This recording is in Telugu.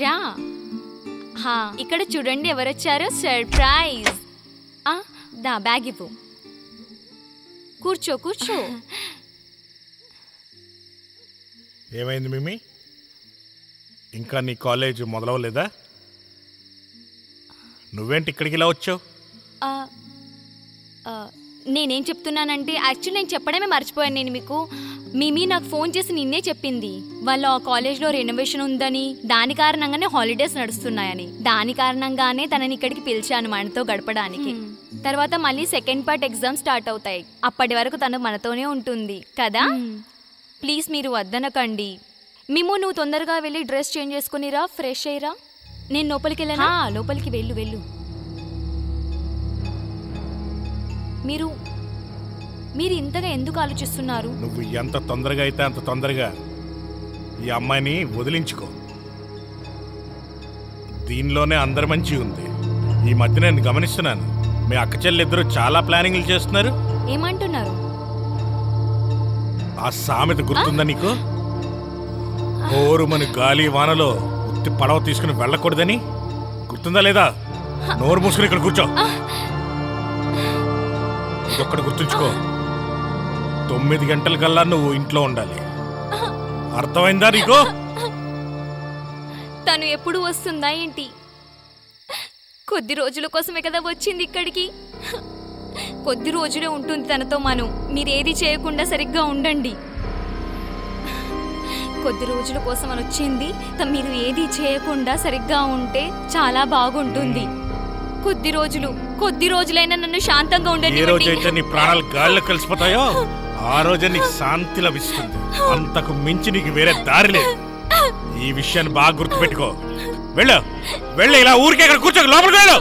రా. ఇక్కడ చూడండి ఎవరొచ్చారో, సర్ప్రైజ్. దా బ్యాగ్ ఇవ్వు. కూర్చో కూర్చో. ఏమైంది మిమి, ఇంకా నీ కాలేజ్ మొదలవలేదా? నువ్వేంటి ఇక్కడికి ఇలా వచ్చావు? నేనేం చెప్తున్నానంటే యాక్చువల్లీ నేను చెప్పడమే మర్చిపోయాను. నేను మీకు మిమి నాకు ఫోన్ చేసి నిన్నే చెప్పింది వాళ్ళ కాలేజ్లో రెనోవేషన్ ఉందని, దాని కారణంగానే హాలిడేస్ నడుస్తున్నాయని. దాని కారణంగానే తనని ఇక్కడికి పిలిచాను మనతో గడపడానికి. తర్వాత మళ్ళీ సెకండ్ పార్ట్ ఎగ్జామ్ స్టార్ట్ అవుతాయి. అప్పటి వరకు తను మనతోనే ఉంటుంది కదా. ప్లీజ్ మీరు వద్దనకండి. మేము నువ్వు తొందరగా వెళ్ళి డ్రెస్ చేంజ్ చేసుకునిరా, ఫ్రెష్ అయ్యిరా. నేను లోపలికి వెళ్ళనా? లోపలికి వెళ్ళు వెళ్ళు. మీరు ఇంతగా ఎందుకు ఆలోచిస్తున్నారు? నువ్వు ఎంత తొందరగా అయితే అంత తొందరగా ఈ అమ్మాయిని వదిలించుకో. దీనిలోనే అందరి మంచి ఉంది. ఈ మధ్య నేను గమనిస్తున్నాను, మీ అక్క చెల్లిద్దరూ చాలా ప్లానింగ్లు చేస్తున్నారు. ఏమంటున్నారు? ఆ సామెత గుర్తుందా నీకు? హోరుమని గాలి వానలో ఉత్తి పడవ తీసుకుని వెళ్ళకూడదని గుర్తుందా లేదా? నోరు మూసుకుని ఇక్కడ కూర్చో. ఇదొక్కటి గుర్తుంచుకో, 9 గంటల కల్లా నువ్వు ఇంట్లో ఉండాలి. అర్థమైందా నీకు? తను ఎప్పుడు వస్తుందా ఏంటి? కొద్ది రోజుల కోసమే కదా వచ్చింది ఇక్కడికి. కొద్ది రోజులే ఉంటుంది తనతో. మీరేది చేయకుండా సరిగ్గా ఉండండి. కొద్ది రోజుల కోసం అని వచ్చింది. మీరు ఏది చేయకుండా సరిగ్గా ఉంటే చాలా బాగుంటుంది. కొద్ది రోజులైనా నన్ను శాంతంగా ఉండండి. ఏ రోజైతే నీ ప్రాణాలు గాల్లో కలిసిపోతాయో ఆ రోజే నీకు శాంతి లభిస్తుంది. అంతకు మించి నీకు వేరే దారి లేదు. ఈ విషయాన్ని బాగా గుర్తుపెట్టుకో. వెళ్ళు, ఇలా ఊరికే ఇక్కడ కూర్చో, లోపలికి వెళ్ళు.